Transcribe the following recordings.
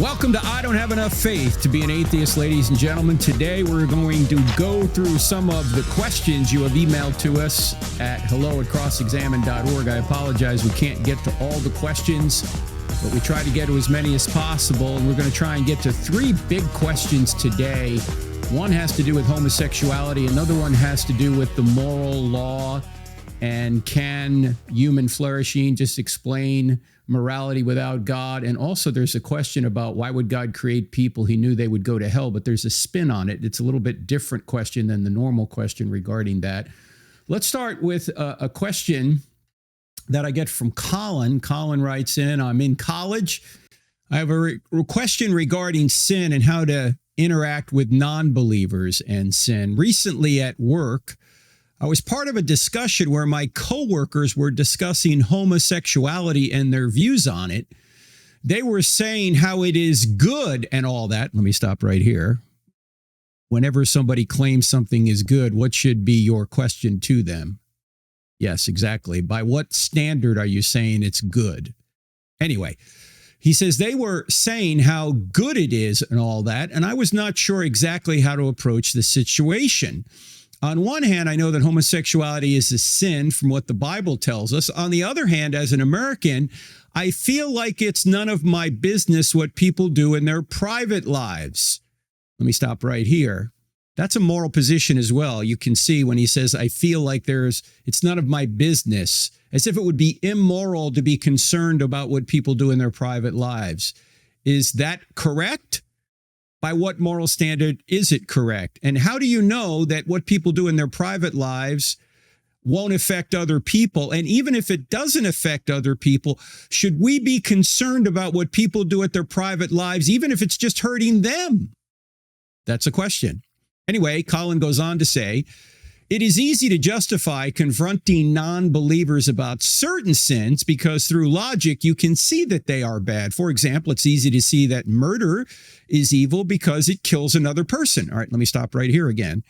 Welcome to I Don't Have Enough Faith to Be an Atheist, ladies and gentlemen. Today we're going to go through some of the questions you have emailed to us at hello@crossexamine.org. I apologize, we can't get to all the questions, but we try to get to as many as possible, and we're going to try and get to three big questions today. One has to do with homosexuality, another one has to do with the moral law, and can human flourishing just explain morality without God? And also there's a question about why would God create people he knew they would go to hell, but there's a spin on it. It's a little bit different question than the normal question regarding that. Let's start with a question that I get from Colin. Colin writes in, I'm in college. I have a question regarding sin and how to interact with non-believers and sin. Recently at work, I was part of a discussion where my coworkers were discussing homosexuality and their views on it. They were saying how it is good and all that. Let me stop right here. Whenever somebody claims something is good, what should be your question to them? Yes, exactly. By what standard are you saying it's good? Anyway, he says they were saying how good it is and all that, and I was not sure exactly how to approach the situation. On one hand, I know that homosexuality is a sin from what the Bible tells us. On the other hand, as an American, I feel like it's none of my business what people do in their private lives. Let me stop right here. That's a moral position as well. You can see when he says, I feel like it's none of my business, as if it would be immoral to be concerned about what people do in their private lives. Is that correct? By what moral standard is it correct? And how do you know that what people do in their private lives won't affect other people? And even if it doesn't affect other people, should we be concerned about what people do at their private lives, even if it's just hurting them? That's a question. Anyway, Colin goes on to say, it is easy to justify confronting non-believers about certain sins because through logic, you can see that they are bad. For example, it's easy to see that murder is evil because it kills another person. All right, let me stop right here again.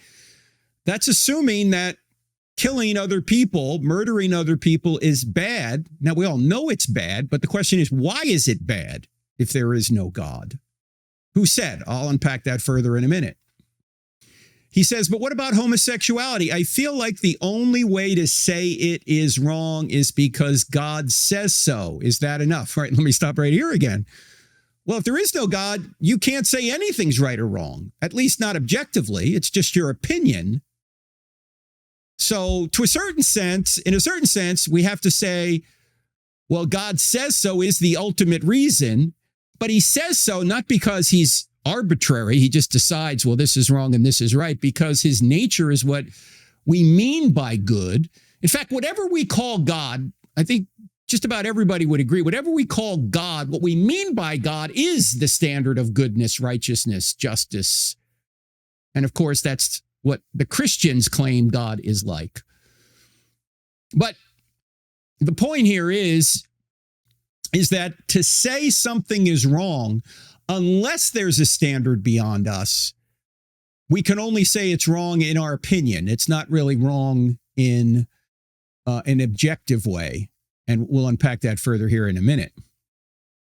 That's assuming that killing other people, murdering other people is bad. Now, we all know it's bad, but the question is, why is it bad if there is no God? Who said? I'll unpack that further in a minute. He says, but what about homosexuality? I feel like the only way to say it is wrong is because God says so. Is that enough? All right, let me stop right here again. Well, if there is no God, you can't say anything's right or wrong, at least not objectively. It's just your opinion. So in a certain sense, we have to say, well, God says so is the ultimate reason, but he says so not because he's arbitrary. He just decides, well, this is wrong and this is right, because his nature is what we mean by good. In fact, whatever we call God, I think just about everybody would agree, whatever we call God, what we mean by God is the standard of goodness, righteousness, justice. And of course, that's what the Christians claim God is like. But the point here is that to say something is wrong, unless there's a standard beyond us, we can only say it's wrong in our opinion. It's not really wrong in an objective way. And we'll unpack that further here in a minute.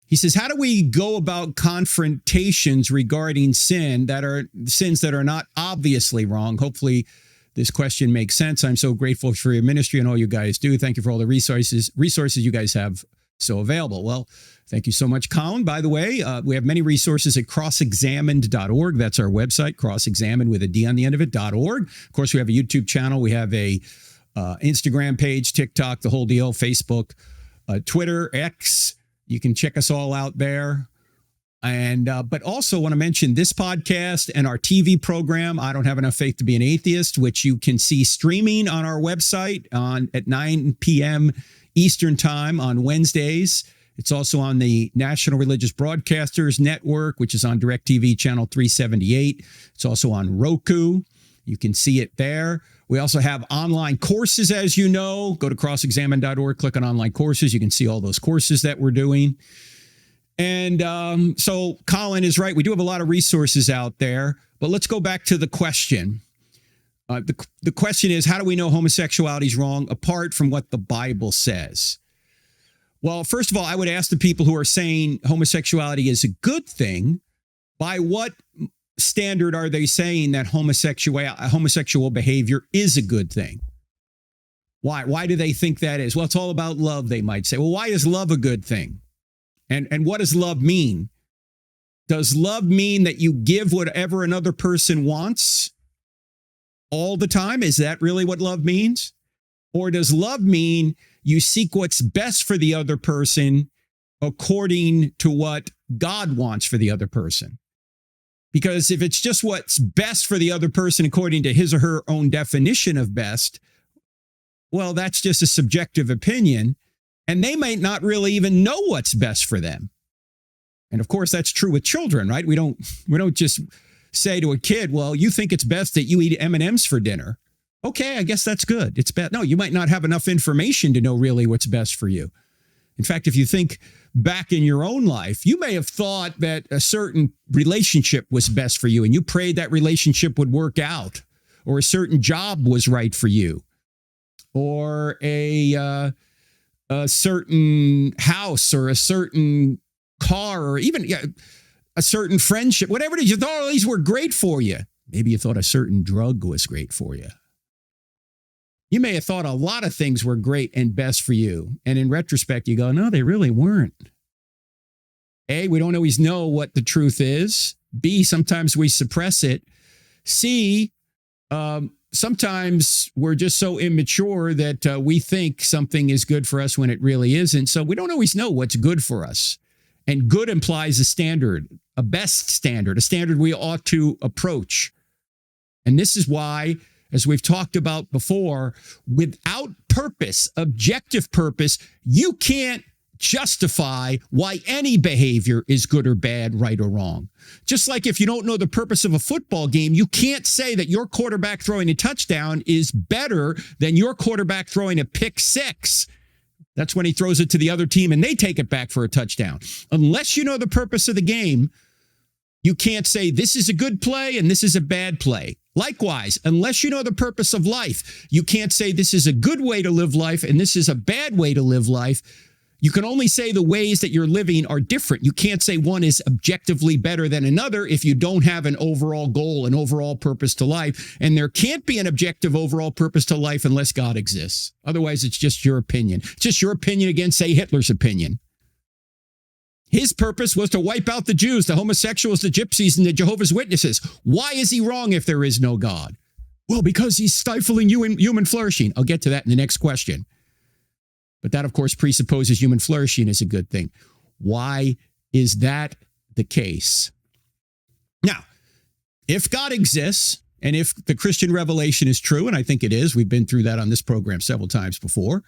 He says, how do we go about confrontations regarding sins that are not obviously wrong? Hopefully this question makes sense. I'm so grateful for your ministry and all you guys do. Thank you for all the resources you guys have so available. Well, thank you so much, Colin. By the way, we have many resources at crossexamined.org. That's our website, crossexamined with a D on the end of it.org. Of course, we have a YouTube channel. We have a Instagram page, TikTok, the whole deal, Facebook, Twitter, X. You can check us all out there. And but also want to mention this podcast and our TV program, I Don't Have Enough Faith to Be an Atheist, which you can see streaming on our website at 9 p.m. Eastern Time on Wednesdays. It's also on the National Religious Broadcasters Network, which is on DirecTV channel 378. It's also on Roku. You can see it there. We also have online courses, as you know. Go to crossexamine.org, click on online courses. You can see all those courses that we're doing. And so Colin is right. We do have a lot of resources out there. But let's go back to the question. The question is, how do we know homosexuality is wrong apart from what the Bible says? Well, first of all, I would ask the people who are saying homosexuality is a good thing, by what standard are they saying that homosexual behavior is a good thing? Why do they think that is? Well, it's all about love, they might say. Well, why is love a good thing? And what does love mean? Does love mean that you give whatever another person wants all the time? Is that really what love means? Or does love mean you seek what's best for the other person according to what God wants for the other person? Because if it's just what's best for the other person according to his or her own definition of best, well, that's just a subjective opinion, and they might not really even know what's best for them. And of course, that's true with children, right? We don't just say to a kid, well, you think it's best that you eat M&Ms for dinner. Okay, I guess that's good. It's bad. No, you might not have enough information to know really what's best for you. In fact, if you think back in your own life, you may have thought that a certain relationship was best for you and you prayed that relationship would work out, or a certain job was right for you, or a certain house or a certain car, or even a certain friendship, whatever it is. You thought all these were great for you. Maybe you thought a certain drug was great for you. You may have thought a lot of things were great and best for you. And in retrospect, you go, no, they really weren't. A, we don't always know what the truth is. B, sometimes we suppress it. C, sometimes we're just so immature that we think something is good for us when it really isn't. So we don't always know what's good for us. And good implies a standard, a best standard, a standard we ought to approach. And this is why, as we've talked about before, without purpose, objective purpose, you can't justify why any behavior is good or bad, right or wrong. Just like if you don't know the purpose of a football game, you can't say that your quarterback throwing a touchdown is better than your quarterback throwing a pick six. That's when he throws it to the other team and they take it back for a touchdown. Unless you know the purpose of the game, you can't say this is a good play and this is a bad play. Likewise, unless you know the purpose of life, you can't say this is a good way to live life and this is a bad way to live life. You can only say the ways that you're living are different. You can't say one is objectively better than another if you don't have an overall goal, an overall purpose to life. And there can't be an objective overall purpose to life unless God exists. Otherwise, it's just your opinion. It's just your opinion against, say, Hitler's opinion. His purpose was to wipe out the Jews, the homosexuals, the gypsies, and the Jehovah's Witnesses. Why is he wrong if there is no God? Well, because he's stifling human flourishing. I'll get to that in the next question. But that, of course, presupposes human flourishing is a good thing. Why is that the case? Now, if God exists, and if the Christian revelation is true, and I think it is, we've been through that on this program several times before,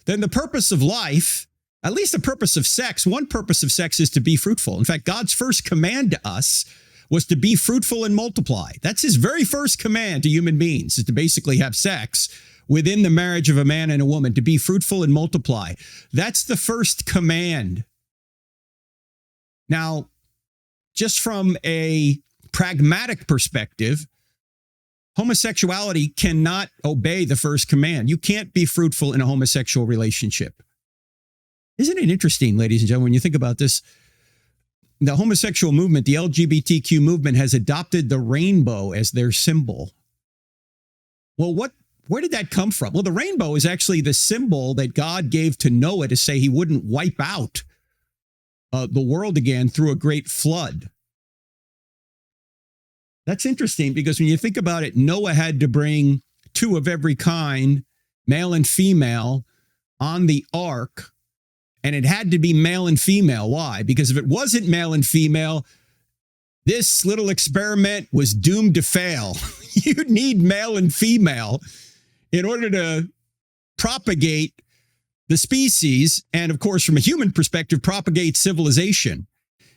then the purpose of life, at least the purpose of sex, one purpose of sex is to be fruitful. In fact, God's first command to us was to be fruitful and multiply. That's his very first command to human beings, is to basically have sex within the marriage of a man and a woman, to be fruitful and multiply. That's the first command. Now, just from a pragmatic perspective, homosexuality cannot obey the first command. You can't be fruitful in a homosexual relationship. Isn't it interesting, ladies and gentlemen, when you think about this? The homosexual movement, the LGBTQ movement, has adopted the rainbow as their symbol. Well, where did that come from? Well, the rainbow is actually the symbol that God gave to Noah to say he wouldn't wipe out the world again through a great flood. That's interesting because when you think about it, Noah had to bring two of every kind, male and female, on the ark. And it had to be male and female. Why? Because if it wasn't male and female, this little experiment was doomed to fail. You'd need male and female in order to propagate the species, and of course, from a human perspective, propagate civilization.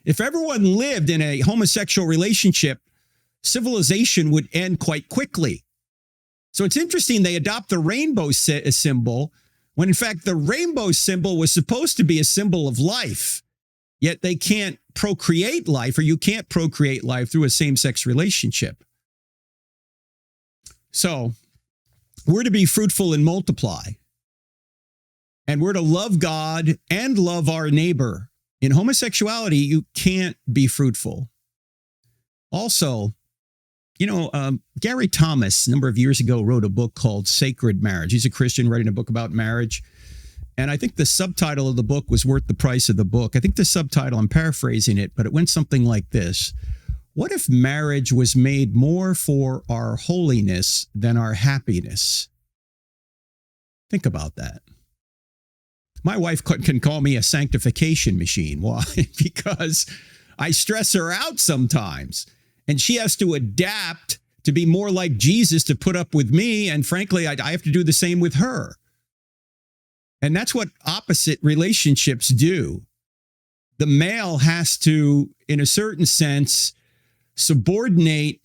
If everyone lived in a homosexual relationship, civilization would end quite quickly. So it's interesting they adopt the rainbow symbol, when in fact the rainbow symbol was supposed to be a symbol of life, yet they can't procreate life, or you can't procreate life through a same-sex relationship. So we're to be fruitful and multiply. And we're to love God and love our neighbor. In homosexuality, you can't be fruitful. Also, Gary Thomas, a number of years ago, wrote a book called Sacred Marriage. He's a Christian writing a book about marriage. And I think the subtitle of the book was worth the price of the book. I think the subtitle, I'm paraphrasing it, but it went something like this. What if marriage was made more for our holiness than our happiness? Think about that. My wife can call me a sanctification machine. Why? Because I stress her out sometimes. And she has to adapt to be more like Jesus to put up with me. And frankly, I have to do the same with her. And that's what opposite relationships do. The male has to, in a certain sense, subordinate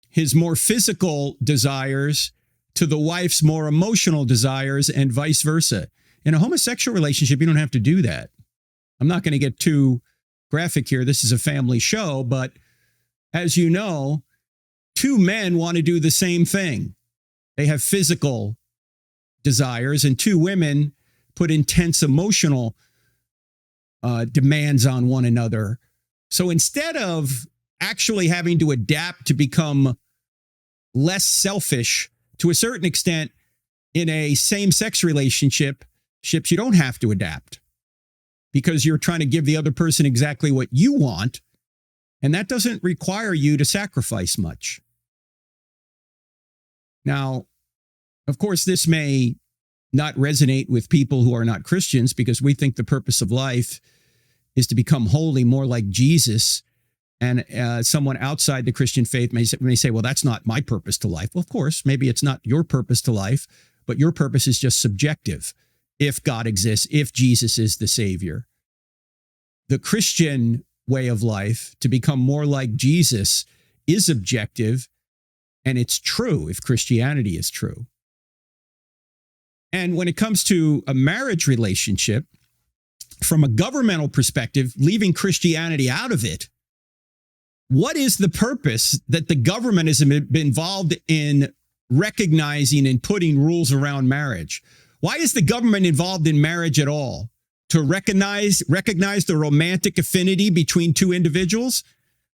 his more physical desires to the wife's more emotional desires and vice versa. In a homosexual relationship, you don't have to do that. I'm not going to get too graphic here. This is a family show, but as you know, two men want to do the same thing. They have physical desires, and two women put intense emotional demands on one another. So instead of actually having to adapt to become less selfish, to a certain extent, in a same-sex relationship, you don't have to adapt because you're trying to give the other person exactly what you want, and that doesn't require you to sacrifice much. Now, of course, this may not resonate with people who are not Christians because we think the purpose of life is to become holy, more like Jesus. And someone outside the Christian faith may say, well, that's not my purpose to life. Well, of course, maybe it's not your purpose to life, but your purpose is just subjective. If God exists, if Jesus is the Savior. The Christian way of life, to become more like Jesus, is objective, and it's true if Christianity is true. And when it comes to a marriage relationship, from a governmental perspective, leaving Christianity out of it, what is the purpose that the government has been involved in recognizing and putting rules around marriage? Why is the government involved in marriage at all? To recognize the romantic affinity between two individuals?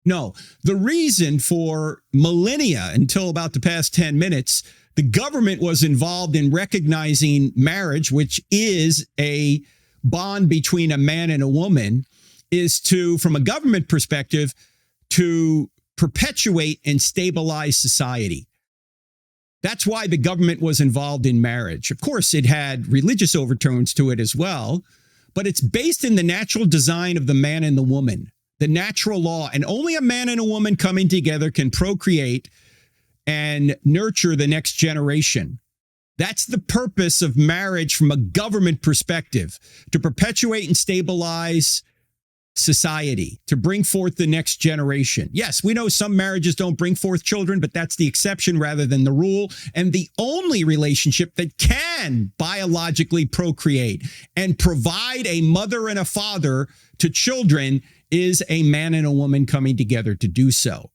No. The reason for millennia, until about the past 10 minutes, the government was involved in recognizing marriage, which is a bond between a man and a woman, is to, from a government perspective, to perpetuate and stabilize society. That's why the government was involved in marriage. Of course, it had religious overtones to it as well, but it's based in the natural design of the man and the woman, the natural law. And only a man and a woman coming together can procreate and nurture the next generation. That's the purpose of marriage from a government perspective, to perpetuate and stabilize society, to bring forth the next generation. Yes, we know some marriages don't bring forth children, but that's the exception rather than the rule. And the only relationship that can biologically procreate and provide a mother and a father to children is a man and a woman coming together to do so.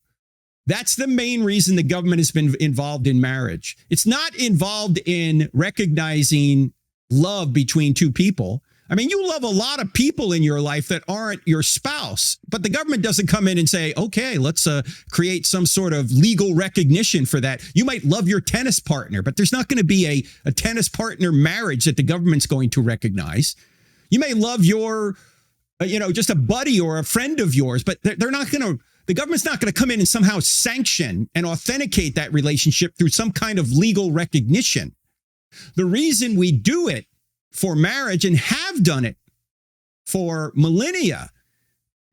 That's the main reason the government has been involved in marriage. It's not involved in recognizing love between two people. I mean, you love a lot of people in your life that aren't your spouse, but the government doesn't come in and say, okay, let's create some sort of legal recognition for that. You might love your tennis partner, but there's not going to be a tennis partner marriage that the government's going to recognize. You may love your, just a buddy or a friend of yours, but they're not going to, the government's not going to come in and somehow sanction and authenticate that relationship through some kind of legal recognition. The reason we do it for marriage and have done it for millennia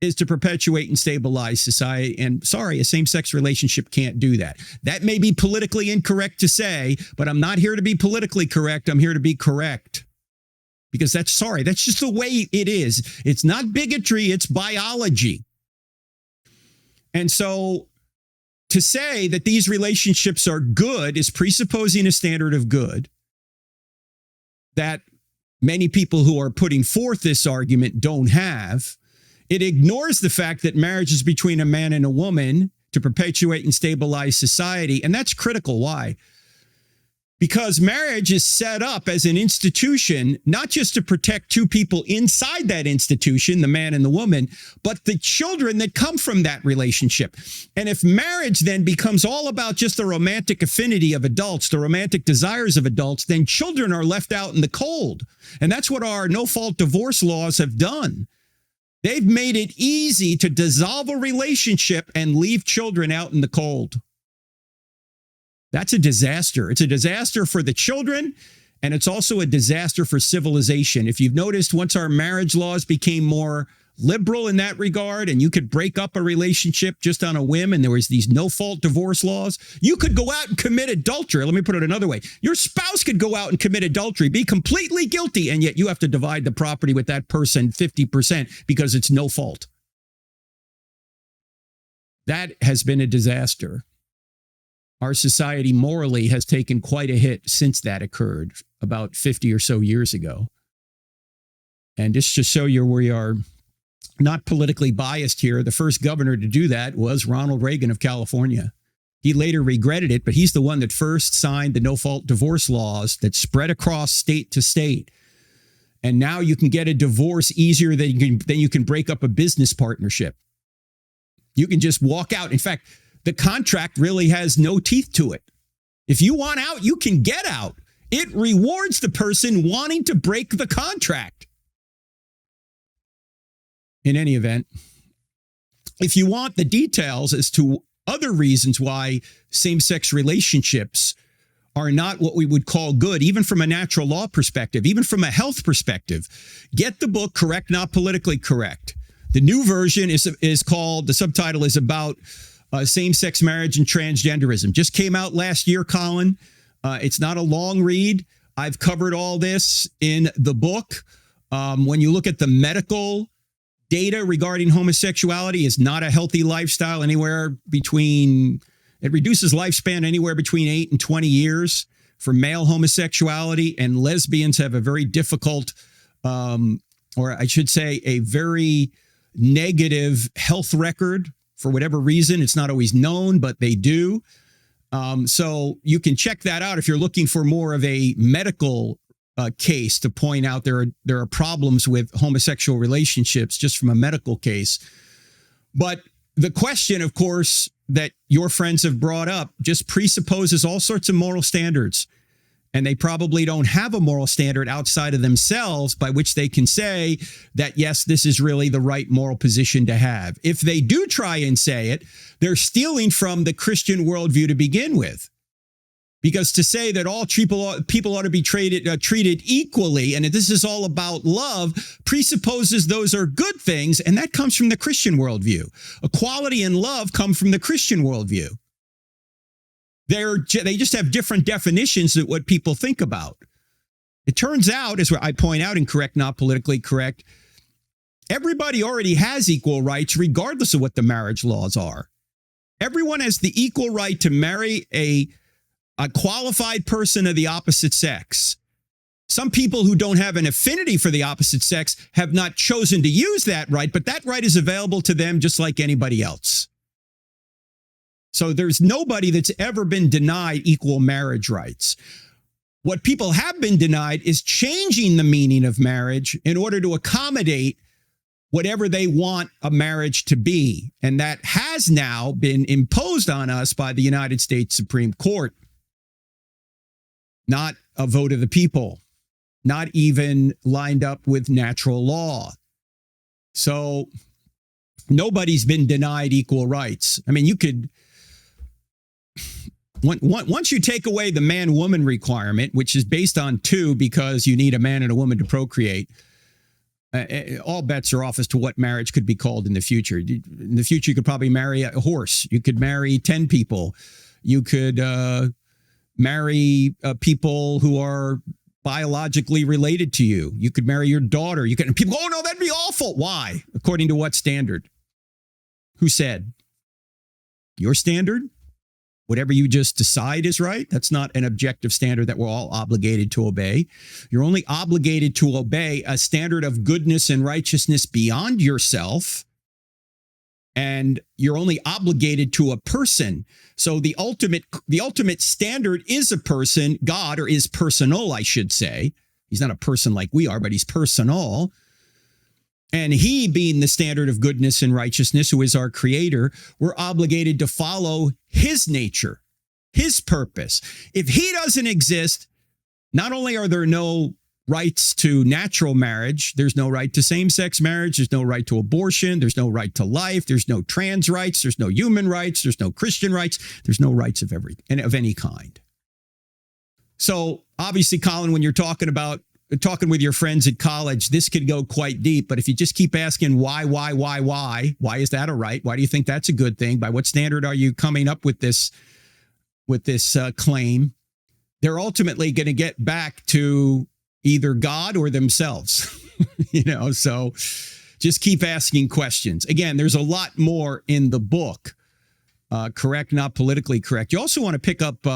is to perpetuate and stabilize society. And sorry, a same-sex relationship can't do that. That may be politically incorrect to say, but I'm not here to be politically correct. I'm here to be correct. Because that's just the way it is. It's not bigotry, it's biology. And so to say that these relationships are good is presupposing a standard of good that many people who are putting forth this argument don't have. It ignores the fact that marriage is between a man and a woman to perpetuate and stabilize society. And that's critical. Why? Because marriage is set up as an institution, not just to protect two people inside that institution, the man and the woman, but the children that come from that relationship. And if marriage then becomes all about just the romantic affinity of adults, the romantic desires of adults, then children are left out in the cold. And that's what our no-fault divorce laws have done. They've made it easy to dissolve a relationship and leave children out in the cold. That's a disaster. It's a disaster for the children, and it's also a disaster for civilization. If you've noticed, once our marriage laws became more liberal in that regard, and you could break up a relationship just on a whim, and there was these no-fault divorce laws, you could go out and commit adultery. Let me put it another way. Your spouse could go out and commit adultery, be completely guilty, and yet you have to divide the property with that person 50% because it's no fault. That has been a disaster. Our society morally has taken quite a hit since that occurred about 50 or so years ago. And just to show you we are not politically biased here, the first governor to do that was Ronald Reagan of California. He later regretted it, but he's the one that first signed the no-fault divorce laws that spread across state to state. And now you can get a divorce easier than you can break up a business partnership. You can just walk out. In fact, the contract really has no teeth to it. If you want out, you can get out. It rewards the person wanting to break the contract. In any event, if you want the details as to other reasons why same-sex relationships are not what we would call good, even from a natural law perspective, even from a health perspective, get the book Correct, Not Politically Correct. The new version is called, the subtitle is about same-sex marriage and transgenderism. Just came out last year, Colin. It's not a long read. I've covered all this in the book. When you look at the medical data regarding homosexuality, is not a healthy lifestyle anywhere between, it reduces lifespan anywhere between 8 and 20 years for male homosexuality, and lesbians have a very difficult, or I should say a very negative health record. For whatever reason, it's not always known, but they do. So you can check that out if you're looking for more of a medical case to point out there are problems with homosexual relationships just from a medical case. But the question, of course, that your friends have brought up just presupposes all sorts of moral standards. And they probably don't have a moral standard outside of themselves by which they can say that, yes, this is really the right moral position to have. If they do try and say it, they're stealing from the Christian worldview to begin with. Because to say that all people ought to be treated equally, and that this is all about love, presupposes those are good things, and that comes from the Christian worldview. Equality and love come from the Christian worldview. They just have different definitions of what people think about. It turns out, as I point out in Correct, Not Politically Correct, everybody already has equal rights regardless of what the marriage laws are. Everyone has the equal right to marry a qualified person of the opposite sex. Some people who don't have an affinity for the opposite sex have not chosen to use that right, but that right is available to them just like anybody else. So there's nobody that's ever been denied equal marriage rights. What people have been denied is changing the meaning of marriage in order to accommodate whatever they want a marriage to be. And that has now been imposed on us by the United States Supreme Court. Not a vote of the people, not even lined up with natural law. So nobody's been denied equal rights. I mean, you could, once you take away the man-woman requirement, which is based on two because you need a man and a woman to procreate, all bets are off as to what marriage could be called in the future. In the future, you could probably marry a horse. You could marry 10 people. You could marry people who are biologically related to you. You could marry your daughter. You could. People go, oh no, that'd be awful. Why? According to what standard? Who said? Your standard? Whatever you just decide is right. That's not an objective standard that we're all obligated to obey. You're only obligated to obey a standard of goodness and righteousness beyond yourself. and you're only obligated to a person. So the ultimate standard is a person, God, or is personal, I should say. He's not a person like we are, but he's personal. And he, being the standard of goodness and righteousness, who is our creator, we're obligated to follow his nature, his purpose. If he doesn't exist, not only are there no rights to natural marriage, there's no right to same-sex marriage, there's no right to abortion, there's no right to life, there's no trans rights, there's no human rights, there's no Christian rights, there's no rights of any kind. So obviously, Colin, when you're talking with your friends at college, this could go quite deep. But if you just keep asking why is that a right? Why do you think that's a good thing? By what standard are you coming up with this claim? They're ultimately going to get back to either God or themselves. So just keep asking questions. Again, there's a lot more in the book. Correct, not politically correct. You also want to pick up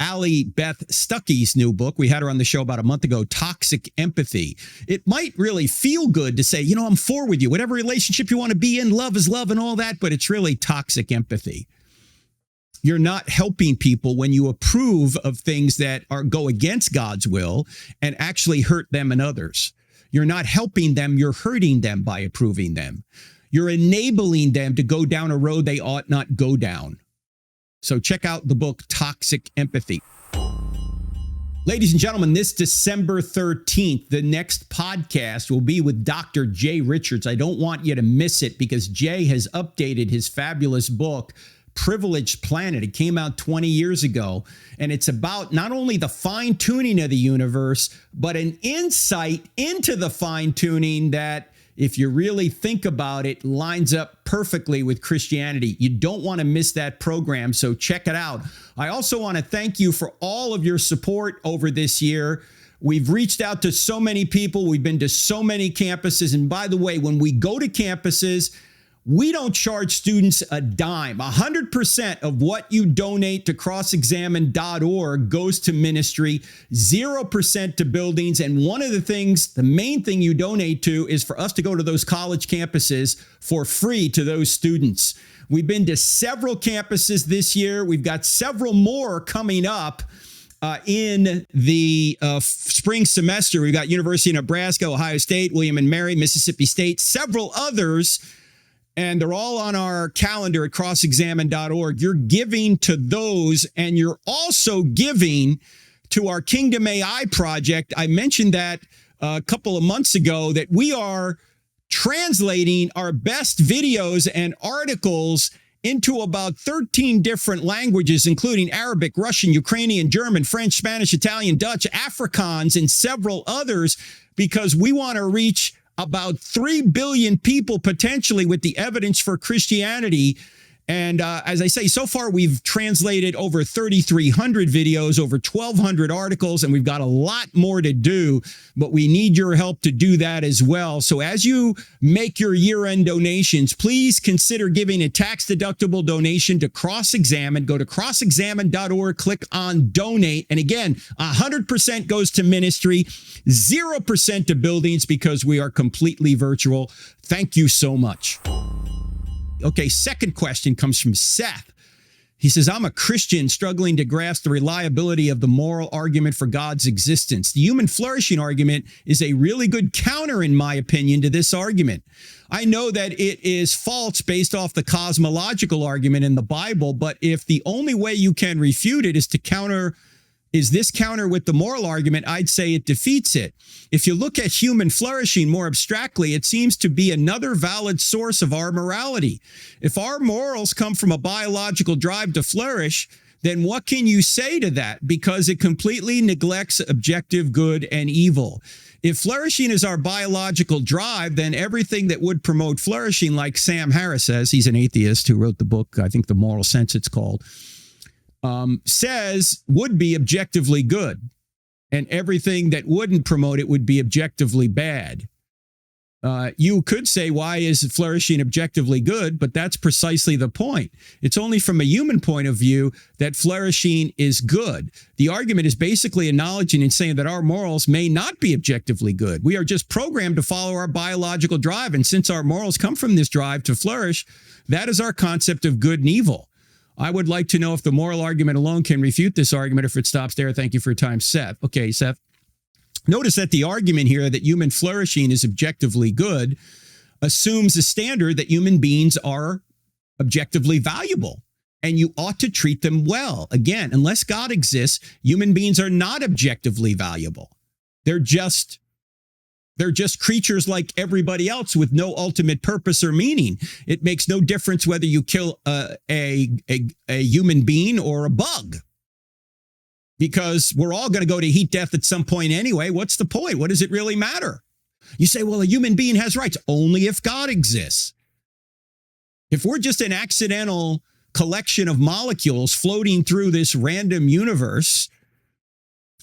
Allie Beth Stuckey's new book. We had her on the show about a month ago, Toxic Empathy. It might really feel good to say, I'm for with you. Whatever relationship you want to be in, love is love and all that, but it's really toxic empathy. You're not helping people when you approve of things that go against God's will and actually hurt them and others. You're not helping them, you're hurting them by approving them. You're enabling them to go down a road they ought not go down. So check out the book, Toxic Empathy. Ladies and gentlemen, this December 13th, the next podcast will be with Dr. Jay Richards. I don't want you to miss it because Jay has updated his fabulous book, Privileged Planet. It came out 20 years ago, and it's about not only the fine-tuning of the universe, but an insight into the fine-tuning that, if you really think about it, lines up perfectly with Christianity. You don't want to miss that program, so check it out. I also want to thank you for all of your support over this year. We've reached out to so many people. We've been to so many campuses. And by the way, when we go to campuses, we don't charge students a dime. 100% of what you donate to crossexamine.org goes to ministry, 0% to buildings. And one of the things, the main thing you donate to is for us to go to those college campuses for free to those students. We've been to several campuses this year. We've got several more coming up in the spring semester. We've got University of Nebraska, Ohio State, William and Mary, Mississippi State, several others. And they're all on our calendar at crossexamine.org. You're giving to those, and you're also giving to our Kingdom AI project. I mentioned that a couple of months ago, that we are translating our best videos and articles into about 13 different languages, including Arabic, Russian, Ukrainian, German, French, Spanish, Italian, Dutch, Afrikaans, and several others, because we want to reach about 3 billion people potentially with the evidence for Christianity. And as I say, so far we've translated over 3,300 videos, over 1,200 articles, and we've got a lot more to do, but we need your help to do that as well. So as you make your year-end donations, please consider giving a tax-deductible donation to Cross-Examine. Go to crossexamine.org, click on donate. And again, 100% goes to ministry, 0% to buildings, because we are completely virtual. Thank you so much. Okay, second question comes from Seth. He says, I'm a Christian struggling to grasp the reliability of the moral argument for God's existence. The human flourishing argument is a really good counter, in my opinion, to this argument. I know that it is false based off the cosmological argument in the Bible, but if the only way you can refute it is this counter with the moral argument, I'd say it defeats it. If you look at human flourishing more abstractly, it seems to be another valid source of our morality. If our morals come from a biological drive to flourish, then what can you say to that? Because it completely neglects objective good and evil. If flourishing is our biological drive, then everything that would promote flourishing, like Sam Harris says, he's an atheist who wrote the book, I think The Moral Sense it's called, says would be objectively good, and everything that wouldn't promote it would be objectively bad. You could say, why is flourishing objectively good? But that's precisely the point. It's only from a human point of view that flourishing is good. The argument is basically acknowledging and saying that our morals may not be objectively good. We are just programmed to follow our biological drive. And since our morals come from this drive to flourish, that is our concept of good and evil. I would like to know if the moral argument alone can refute this argument. If it stops there, thank you for your time, Seth. Okay, Seth. Notice that the argument here that human flourishing is objectively good assumes a standard that human beings are objectively valuable and you ought to treat them well. Again, unless God exists, human beings are not objectively valuable. They're just creatures like everybody else with no ultimate purpose or meaning. It makes no difference whether you kill a human being or a bug, because we're all going to go to heat death at some point anyway. What's the point? What does it really matter? You say, well, a human being has rights only if God exists. If we're just an accidental collection of molecules floating through this random universe,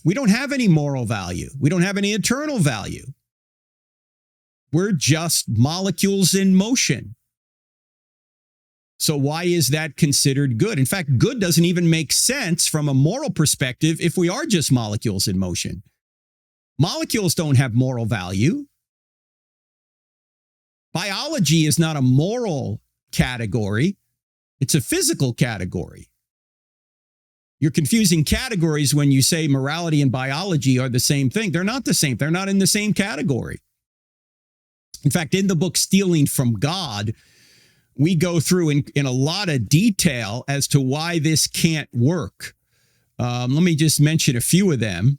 we don't have any moral value. We don't have any eternal value. We're just molecules in motion. So why is that considered good? In fact, good doesn't even make sense from a moral perspective if we are just molecules in motion. Molecules don't have moral value. Biology is not a moral category. It's a physical category. You're confusing categories when you say morality and biology are the same thing. They're not the same. They're not in the same category. In fact, in the book Stealing from God, we go through in a lot of detail as to why this can't work. Let me just mention a few of them.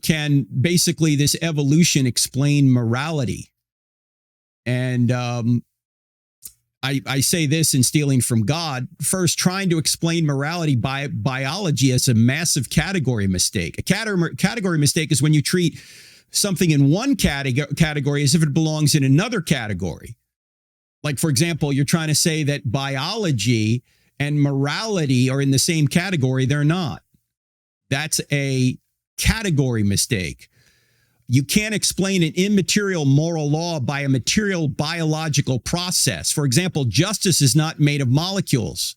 Can basically this evolution explain morality? And I say this in Stealing from God. First, trying to explain morality by biology is a massive category mistake. A category mistake is when you treat something in one category as if it belongs in another category. Like, for example, you're trying to say that biology and morality are in the same category. They're not. That's a category mistake. You can't explain an immaterial moral law by a material biological process. For example, justice is not made of molecules.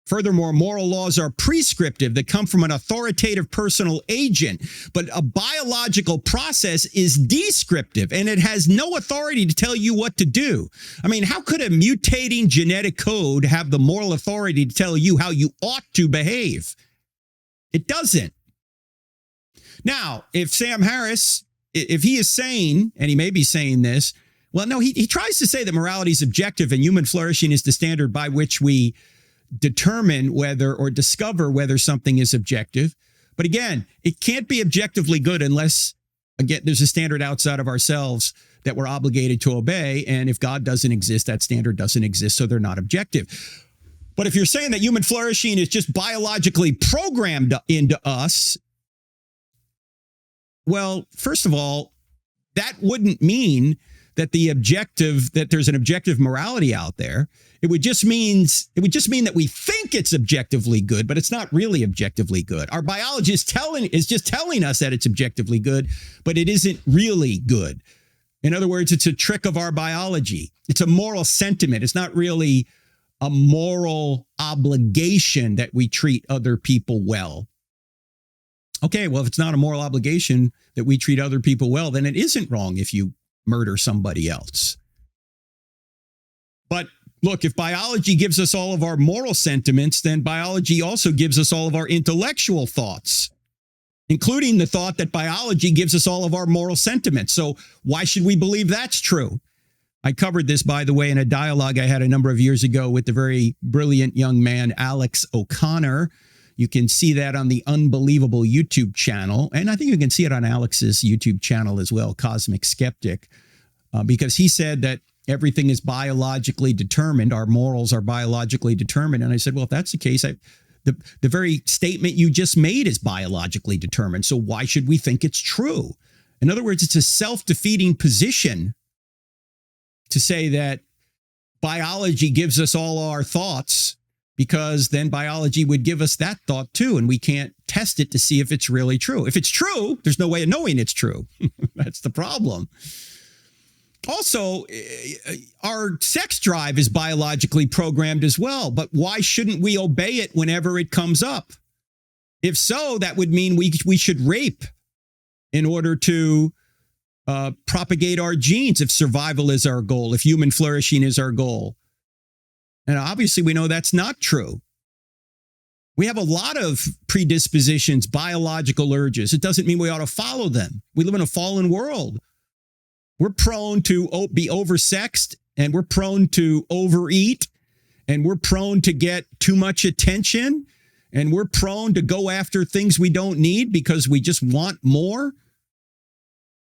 Furthermore, moral laws are prescriptive that come from an authoritative personal agent, but a biological process is descriptive and it has no authority to tell you what to do. I mean, how could a mutating genetic code have the moral authority to tell you how you ought to behave? It doesn't. Now, if Sam Harris, if he is saying, and he may be saying this, well, no, he tries to say that morality is objective and human flourishing is the standard by which we determine whether or discover whether something is objective. But again, it can't be objectively good unless, again, there's a standard outside of ourselves that we're obligated to obey. And if God doesn't exist, that standard doesn't exist, so they're not objective. But if you're saying that human flourishing is just biologically programmed into us, well, first of all, that wouldn't mean that there's an objective morality out there. It would just mean that we think it's objectively good, but it's not really objectively good. Our biology is just telling us that it's objectively good, but it isn't really good. In other words, it's a trick of our biology. It's a moral sentiment. It's not really a moral obligation that we treat other people well. Okay, well, if it's not a moral obligation that we treat other people well, then it isn't wrong if you murder somebody else. But look, if biology gives us all of our moral sentiments, then biology also gives us all of our intellectual thoughts, including the thought that biology gives us all of our moral sentiments. So why should we believe that's true? I covered this, by the way, in a dialogue I had a number of years ago with the very brilliant young man, Alex O'Connor. You can see that on the Unbelievable YouTube channel. And I think you can see it on Alex's YouTube channel as well, Cosmic Skeptic, because he said that everything is biologically determined. Our morals are biologically determined. And I said, well, if that's the case, the very statement you just made is biologically determined. So why should we think it's true? In other words, it's a self-defeating position to say that biology gives us all our thoughts, because then biology would give us that thought too, and we can't test it to see if it's really true. If it's true, there's no way of knowing it's true. That's the problem. Also, our sex drive is biologically programmed as well, but why shouldn't we obey it whenever it comes up? If so, that would mean we should rape in order to propagate our genes if survival is our goal, if human flourishing is our goal. And obviously we know that's not true. We have a lot of predispositions, biological urges. It doesn't mean we ought to follow them. We live in a fallen world. We're prone to be oversexed, and we're prone to overeat, and we're prone to get too much attention, and we're prone to go after things we don't need because we just want more.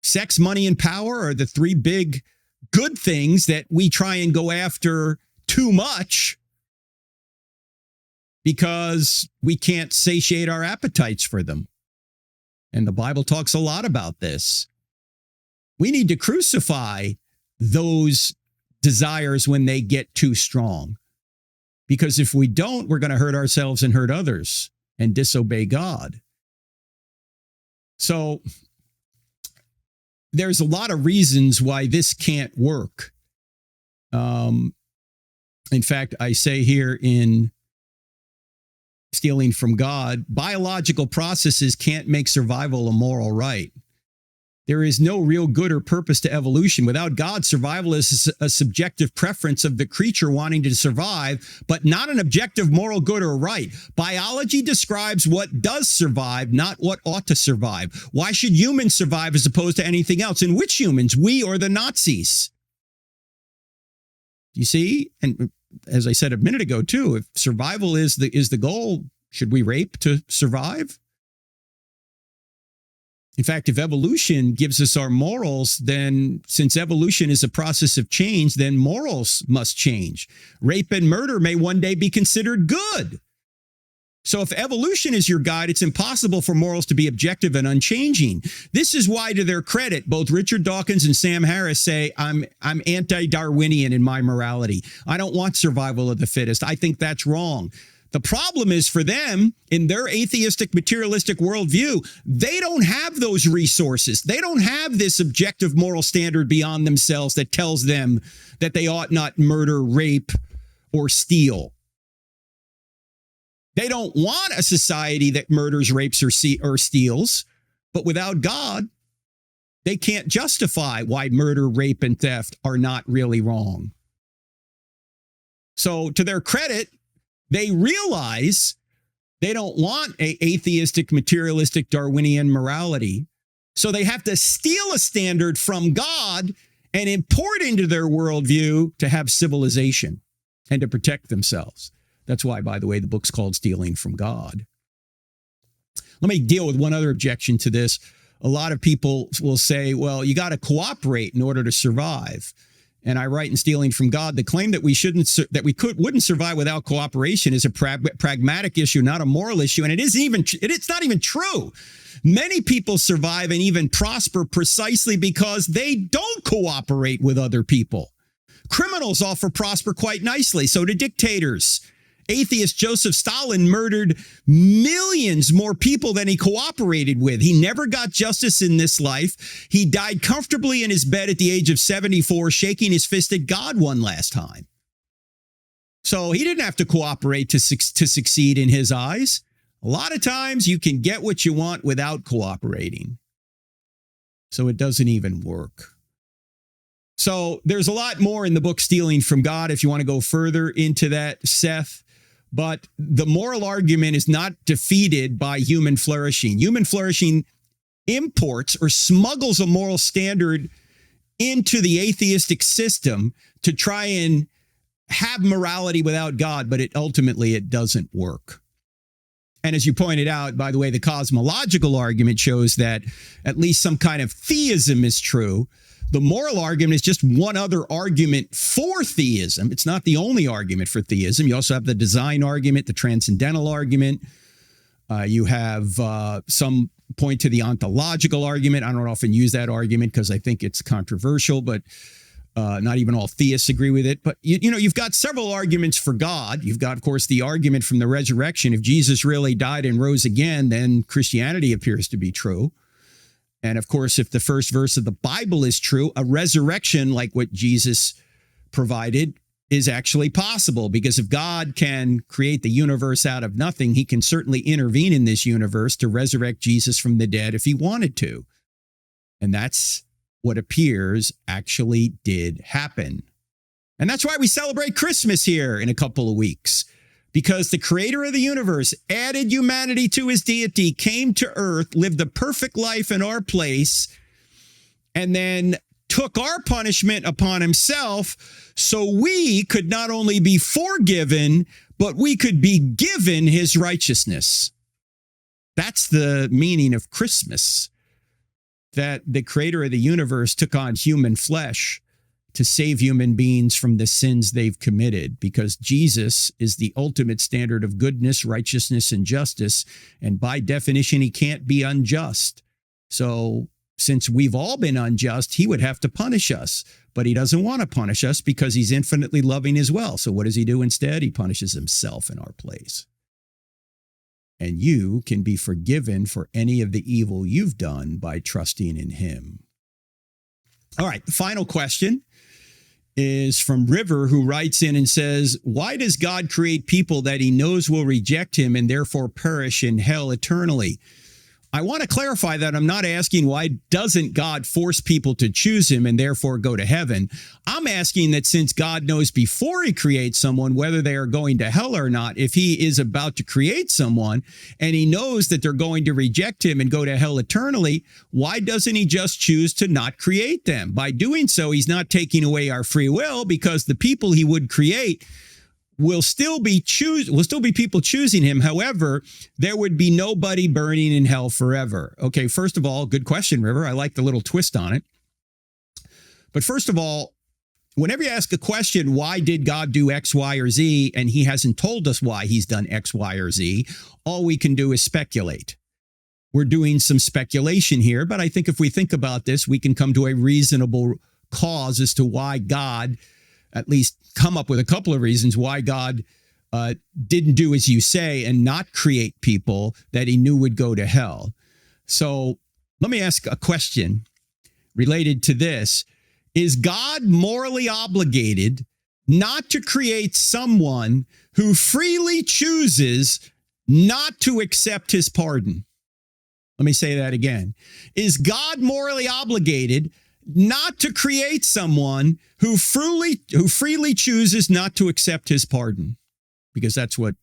Sex, money, and power are the three big good things that we try and go after too much because we can't satiate our appetites for them. And the Bible talks a lot about this. We need to crucify those desires when they get too strong. Because if we don't, we're going to hurt ourselves and hurt others and disobey God. So there's a lot of reasons why this can't work. In fact, I say here in Stealing from God, biological processes can't make survival a moral right. There is no real good or purpose to evolution. Without God, survival is a subjective preference of the creature wanting to survive, but not an objective moral good or right. Biology describes what does survive, not what ought to survive. Why should humans survive as opposed to anything else? And which humans, we or the Nazis? You see? And as I said a minute ago, too, if survival is the goal, should we rape to survive? In fact, if evolution gives us our morals, then since evolution is a process of change, then morals must change. Rape and murder may one day be considered good. So if evolution is your guide, it's impossible for morals to be objective and unchanging. This is why, to their credit, both Richard Dawkins and Sam Harris say, I'm anti-Darwinian in my morality. I don't want survival of the fittest. I think that's wrong. The problem is for them, in their atheistic, materialistic worldview, they don't have those resources. They don't have this objective moral standard beyond themselves that tells them that they ought not murder, rape, or steal. They don't want a society that murders, rapes, or steals, but without God, they can't justify why murder, rape, and theft are not really wrong. So to their credit, they realize they don't want an atheistic, materialistic, Darwinian morality. So they have to steal a standard from God and import into their worldview to have civilization and to protect themselves. That's why, by the way, the book's called Stealing from God. Let me deal with one other objection to this. A lot of people will say, well, you got to cooperate in order to survive. And I write in Stealing from God, the claim that wouldn't survive without cooperation is a pragmatic issue, not a moral issue. And it's not even true. Many people survive and even prosper precisely because they don't cooperate with other people. Criminals often prosper quite nicely. So do dictators. Atheist Joseph Stalin murdered millions more people than he cooperated with. He never got justice in this life. He died comfortably in his bed at the age of 74, shaking his fist at God one last time. So he didn't have to cooperate to succeed in his eyes. A lot of times you can get what you want without cooperating. So it doesn't even work. So there's a lot more in the book Stealing from God if you want to go further into that, Seth. But the moral argument is not defeated by human flourishing. Human flourishing imports or smuggles a moral standard into the atheistic system to try and have morality without God, but ultimately it doesn't work. And as you pointed out, by the way, the cosmological argument shows that at least some kind of theism is true. The moral argument is just one other argument for theism. It's not the only argument for theism. You also have the design argument, the transcendental argument. You have some point to the ontological argument. I don't often use that argument because I think it's controversial, but not even all theists agree with it. But, you've got several arguments for God. You've got, of course, the argument from the resurrection. If Jesus really died and rose again, then Christianity appears to be true. And of course, if the first verse of the Bible is true, a resurrection like what Jesus provided is actually possible, because if God can create the universe out of nothing, he can certainly intervene in this universe to resurrect Jesus from the dead if he wanted to. And that's what appears actually did happen. And that's why we celebrate Christmas here in a couple of weeks, because the creator of the universe added humanity to his deity, came to earth, lived a perfect life in our place, and then took our punishment upon himself so we could not only be forgiven, but we could be given his righteousness. That's the meaning of Christmas, that the creator of the universe took on human flesh to save human beings from the sins they've committed, because Jesus is the ultimate standard of goodness, righteousness, and justice. And by definition, he can't be unjust. So since we've all been unjust, he would have to punish us. But he doesn't want to punish us because he's infinitely loving as well. So what does he do instead? He punishes himself in our place. And you can be forgiven for any of the evil you've done by trusting in him. All right, the final question is from River, who writes in and says, why does God create people that he knows will reject him and therefore perish in hell eternally? I want to clarify that I'm not asking why doesn't God force people to choose him and therefore go to heaven. I'm asking that since God knows before he creates someone whether they are going to hell or not, if he is about to create someone and he knows that they're going to reject him and go to hell eternally, why doesn't he just choose to not create them? By doing so, he's not taking away our free will, because the people he would create will still be people choosing him. However, there would be nobody burning in hell forever. Okay, first of all, good question, River. I like the little twist on it. But first of all, whenever you ask a question, why did God do X, Y, or Z, and he hasn't told us why he's done X, Y, or Z, all we can do is speculate. We're doing some speculation here, but I think if we think about this, we can come to a reasonable cause as to why God, at least come up with a couple of reasons why God didn't do as you say and not create people that he knew would go to hell. So let me ask a question related to this. Is God morally obligated not to create someone who freely chooses not to accept his pardon? Let me say that again. Is God morally obligated not to create someone who freely chooses not to accept his pardon? Because that's what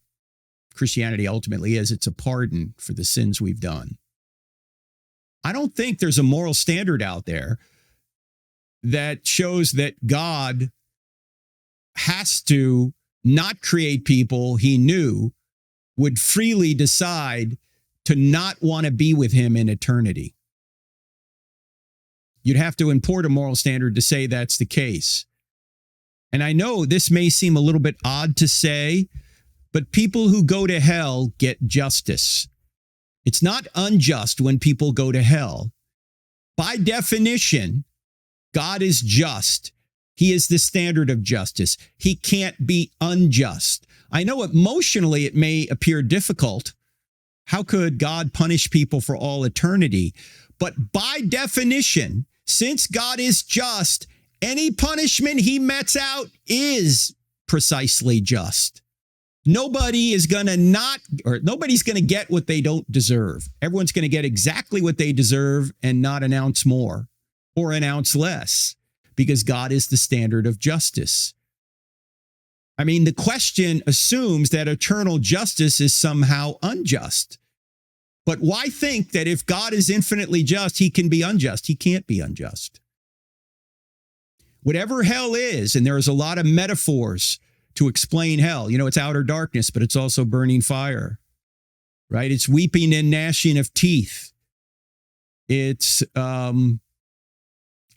Christianity ultimately is. It's a pardon for the sins we've done. I don't think there's a moral standard out there that shows that God has to not create people he knew would freely decide to not want to be with him in eternity. You'd have to import a moral standard to say that's the case. And I know this may seem a little bit odd to say, but people who go to hell get justice. It's not unjust when people go to hell. By definition, God is just. He is the standard of justice. He can't be unjust. I know emotionally it may appear difficult. How could God punish people for all eternity? But by definition, since God is just, any punishment he metes out is precisely just. Nobody's going to get what they don't deserve. Everyone's going to get exactly what they deserve and not an ounce more or an ounce less, because God is the standard of justice. I mean, the question assumes that eternal justice is somehow unjust. But why think that if God is infinitely just, he can be unjust? He can't be unjust. Whatever hell is, and there's a lot of metaphors to explain hell. You know, it's outer darkness, but it's also burning fire, right? It's weeping and gnashing of teeth. It's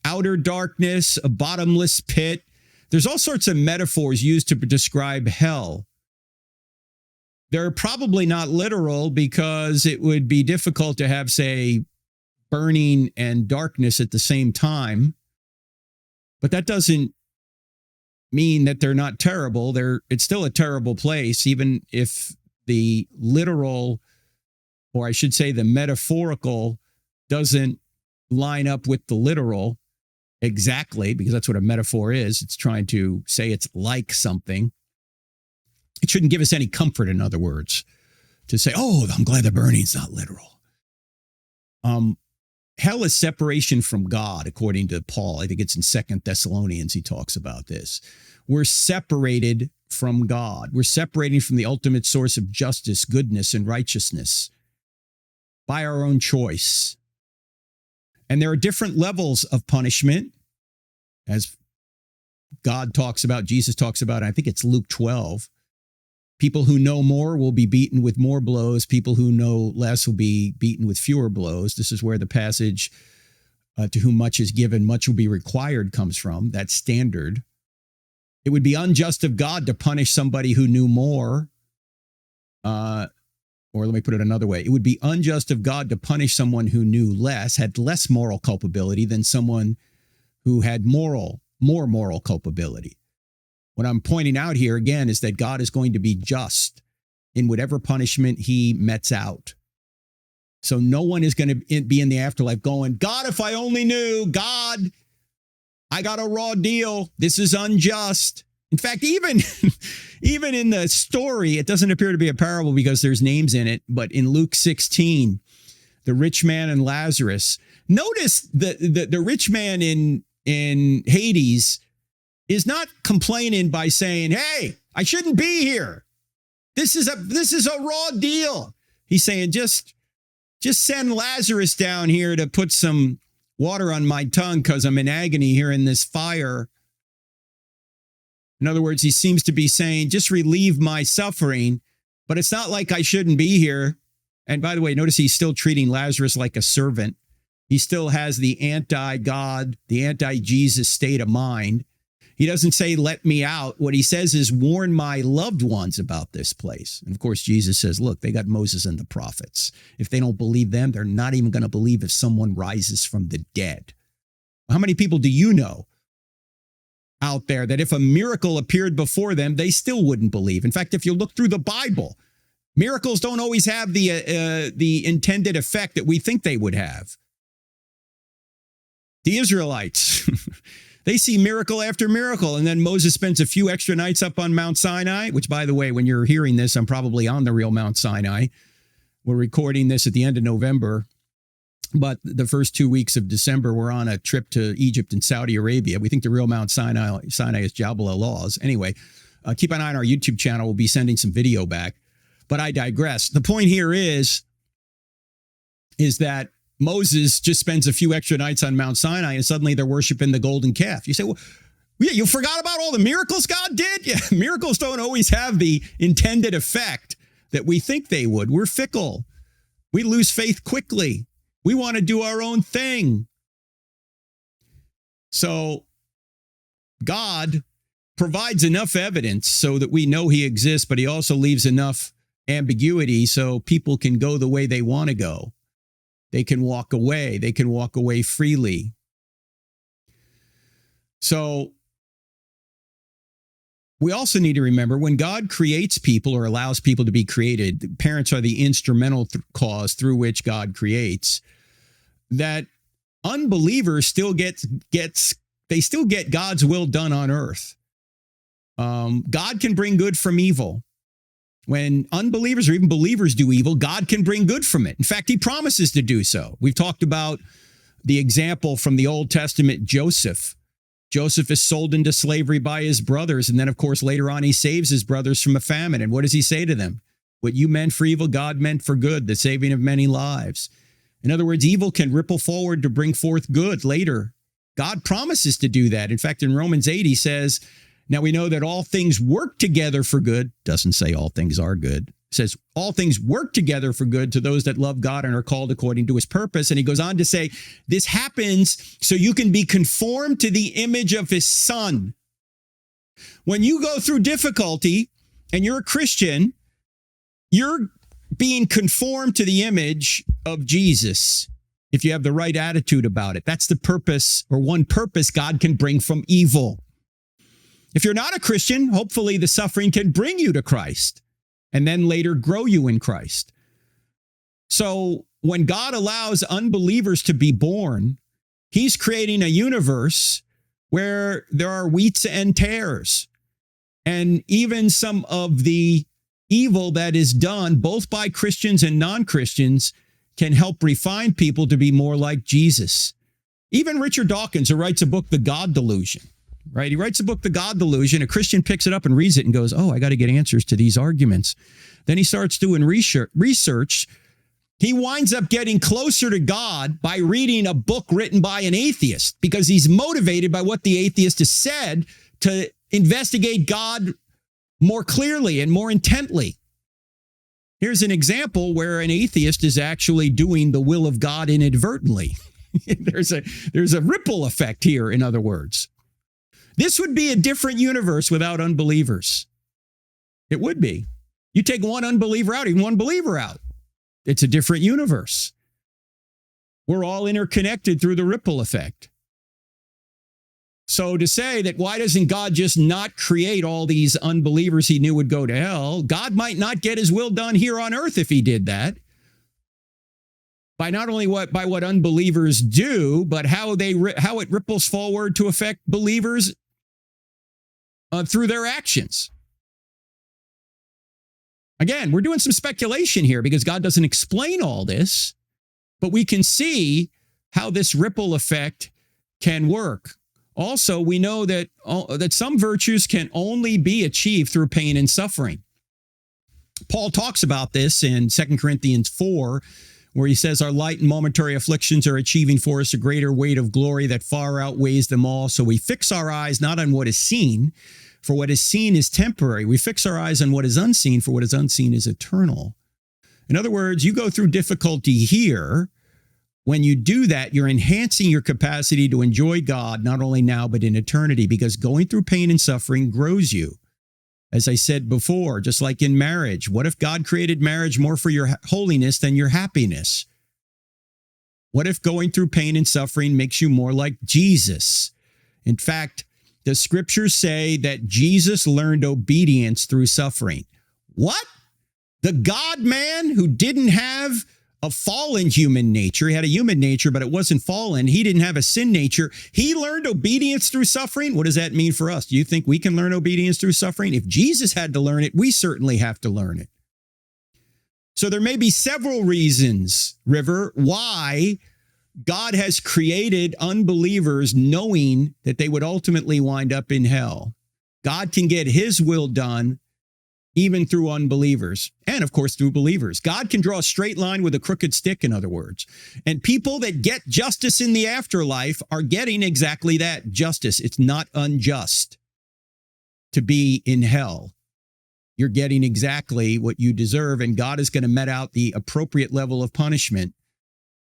outer darkness, a bottomless pit. There's all sorts of metaphors used to describe hell. They're probably not literal, because it would be difficult to have, say, burning and darkness at the same time. But that doesn't mean that they're not terrible. It's still a terrible place, even if the literal, or I should say the metaphorical, doesn't line up with the literal exactly, because that's what a metaphor is. It's trying to say it's like something. It shouldn't give us any comfort, in other words, to say, oh, I'm glad the burning's not literal. Hell is separation from God, according to Paul. I think it's in 2 Thessalonians he talks about this. We're separated from God. We're separating from the ultimate source of justice, goodness, and righteousness by our own choice. And there are different levels of punishment, as God talks about, Jesus talks about, I think it's Luke 12. People who know more will be beaten with more blows. People who know less will be beaten with fewer blows. This is where the passage, to whom much is given, much will be required, comes from. That's standard. It would be unjust of God to punish somebody who knew more. Or let me put it another way. It would be unjust of God to punish someone who knew less, had less moral culpability than someone who had more moral culpability. What I'm pointing out here, again, is that God is going to be just in whatever punishment he metes out. So no one is going to be in the afterlife going, God, if I only knew, God, I got a raw deal. This is unjust. In fact, even in the story, it doesn't appear to be a parable because there's names in it. But in Luke 16, the rich man and Lazarus, notice the rich man in Hades is not complaining by saying, hey, I shouldn't be here. This is a raw deal. He's saying, just send Lazarus down here to put some water on my tongue because I'm in agony here in this fire. In other words, he seems to be saying, just relieve my suffering, but it's not like I shouldn't be here. And by the way, notice he's still treating Lazarus like a servant. He still has the anti-God, the anti-Jesus state of mind. He doesn't say, let me out. What he says is, warn my loved ones about this place. And of course, Jesus says, look, they got Moses and the prophets. If they don't believe them, they're not even going to believe if someone rises from the dead. How many people do you know out there that if a miracle appeared before them, they still wouldn't believe? In fact, if you look through the Bible, miracles don't always have the intended effect that we think they would have. The Israelites, they see miracle after miracle. And then Moses spends a few extra nights up on Mount Sinai, which, by the way, when you're hearing this, I'm probably on the real Mount Sinai. We're recording this at the end of November. But the first 2 weeks of December, we're on a trip to Egypt and Saudi Arabia. We think the real Mount Sinai is Jabal al-Lawz. Anyway, keep an eye on our YouTube channel. We'll be sending some video back. But I digress. The point here is that Moses just spends a few extra nights on Mount Sinai and suddenly they're worshiping the golden calf. You say, well, yeah, you forgot about all the miracles God did? Yeah, miracles don't always have the intended effect that we think they would. We're fickle. We lose faith quickly. We want to do our own thing. So God provides enough evidence so that we know he exists, but he also leaves enough ambiguity so people can go the way they want to go. They can walk away. They can walk away freely. So we also need to remember when God creates people or allows people to be created, parents are the instrumental cause through which God creates, that unbelievers still get God's will done on earth. God can bring good from evil. When unbelievers or even believers do evil, God can bring good from it. In fact, he promises to do so. We've talked about the example from the Old Testament, Joseph. Joseph is sold into slavery by his brothers. And then, of course, later on, he saves his brothers from a famine. And what does he say to them? What you meant for evil, God meant for good, the saving of many lives. In other words, evil can ripple forward to bring forth good later. God promises to do that. In fact, in Romans 8, he says, now we know that all things work together for good. Doesn't say all things are good. It says all things work together for good to those that love God and are called according to his purpose. And he goes on to say, this happens so you can be conformed to the image of his son. When you go through difficulty and you're a Christian, you're being conformed to the image of Jesus. If you have the right attitude about it, that's the purpose, or one purpose God can bring from evil. If you're not a Christian, hopefully the suffering can bring you to Christ and then later grow you in Christ. So when God allows unbelievers to be born, he's creating a universe where there are wheats and tares. And even some of the evil that is done, both by Christians and non-Christians, can help refine people to be more like Jesus. Even Richard Dawkins, who writes a book, The God Delusion, right? He writes a book, The God Delusion. A Christian picks it up and reads it and goes, oh, I got to get answers to these arguments. Then he starts doing research. He winds up getting closer to God by reading a book written by an atheist because he's motivated by what the atheist has said to investigate God more clearly and more intently. Here's an example where an atheist is actually doing the will of God inadvertently. There's a ripple effect here, in other words. This would be a different universe without unbelievers. It would be. You take one unbeliever out, even one believer out. It's a different universe. We're all interconnected through the ripple effect. So to say that why doesn't God just not create all these unbelievers he knew would go to hell? God might not get his will done here on earth if he did that. By not only what unbelievers do, but how it ripples forward to affect believers through their actions. Again, we're doing some speculation here because God doesn't explain all this, but we can see how this ripple effect can work. Also, we know that some virtues can only be achieved through pain and suffering. Paul talks about this in 2 Corinthians 4, where he says, our light and momentary afflictions are achieving for us a greater weight of glory that far outweighs them all. So we fix our eyes not on what is seen, for what is seen is temporary. We fix our eyes on what is unseen, for what is unseen is eternal. In other words, you go through difficulty here. When you do that, you're enhancing your capacity to enjoy God, not only now, but in eternity, because going through pain and suffering grows you. As I said before, just like in marriage, what if God created marriage more for your holiness than your happiness? What if going through pain and suffering makes you more like Jesus? In fact, the scriptures say that Jesus learned obedience through suffering. What? The God-man who didn't have a fallen human nature, he had a human nature, but it wasn't fallen. He didn't have a sin nature. He learned obedience through suffering. What does that mean for us? Do you think we can learn obedience through suffering? If Jesus had to learn it, we certainly have to learn it. So there may be several reasons, River, why God has created unbelievers knowing that they would ultimately wind up in hell. God can get his will done even through unbelievers and, of course, through believers. God can draw a straight line with a crooked stick, in other words. And people that get justice in the afterlife are getting exactly that, justice. It's not unjust to be in hell. You're getting exactly what you deserve, and God is going to met out the appropriate level of punishment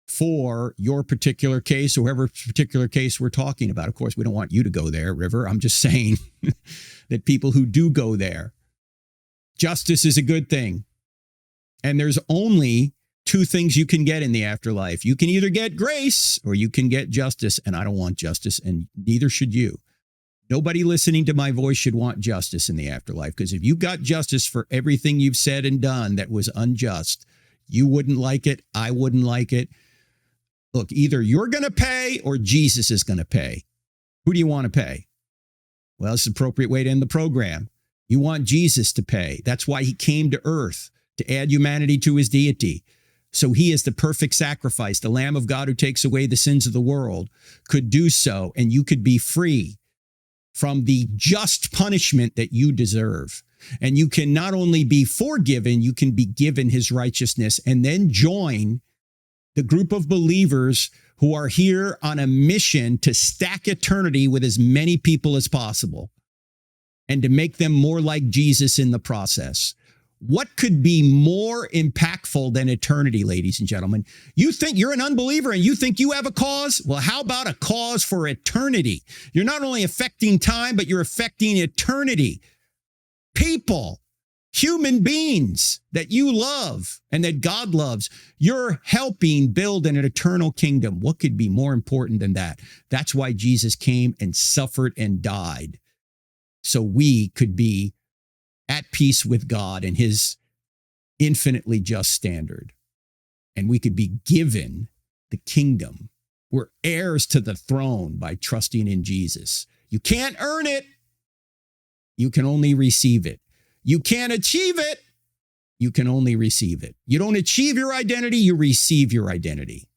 for your particular case, or whatever particular case we're talking about. Of course, we don't want you to go there, River. I'm just saying that people who do go there, justice is a good thing. And there's only two things you can get in the afterlife. You can either get grace or you can get justice. And I don't want justice, and neither should you. Nobody listening to my voice should want justice in the afterlife, because if you got justice for everything you've said and done that was unjust, you wouldn't like it. I wouldn't like it. Look, either you're going to pay or Jesus is going to pay. Who do you want to pay? Well, it's the appropriate way to end the program. You want Jesus to pay. That's why he came to earth, to add humanity to his deity. So he is the perfect sacrifice. The Lamb of God who takes away the sins of the world could do so, and you could be free from the just punishment that you deserve. And you can not only be forgiven, you can be given his righteousness, and then join the group of believers who are here on a mission to stack eternity with as many people as possible, and to make them more like Jesus in the process. What could be more impactful than eternity, ladies and gentlemen? You think you're an unbeliever and you think you have a cause? Well, how about a cause for eternity? You're not only affecting time, but you're affecting eternity. People, human beings that you love and that God loves, you're helping build an eternal kingdom. What could be more important than that? That's why Jesus came and suffered and died, so we could be at peace with God and his infinitely just standard. and we could be given the kingdom. We're heirs to the throne by trusting in Jesus. You can't earn it. You can only receive it. You can't achieve it. You can only receive it. You don't achieve your identity, you receive your identity.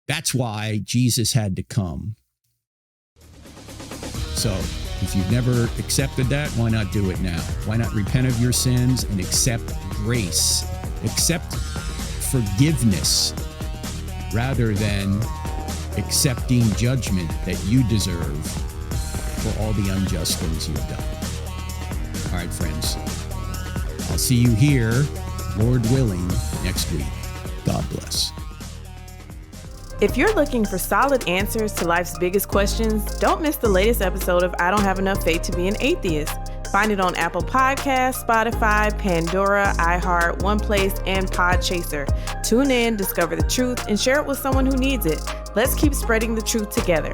That's why Jesus had to come. So if you've never accepted that, why not do it now? Why not repent of your sins and accept grace? Accept forgiveness rather than accepting judgment that you deserve for all the unjust things you've done. All right, friends. I'll see you here, Lord willing, next week. God bless. If you're looking for solid answers to life's biggest questions, don't miss the latest episode of I Don't Have Enough Faith to Be an Atheist. Find it on Apple Podcasts, Spotify, Pandora, iHeart, OnePlace, and Podchaser. Tune in, discover the truth, and share it with someone who needs it. Let's keep spreading the truth together.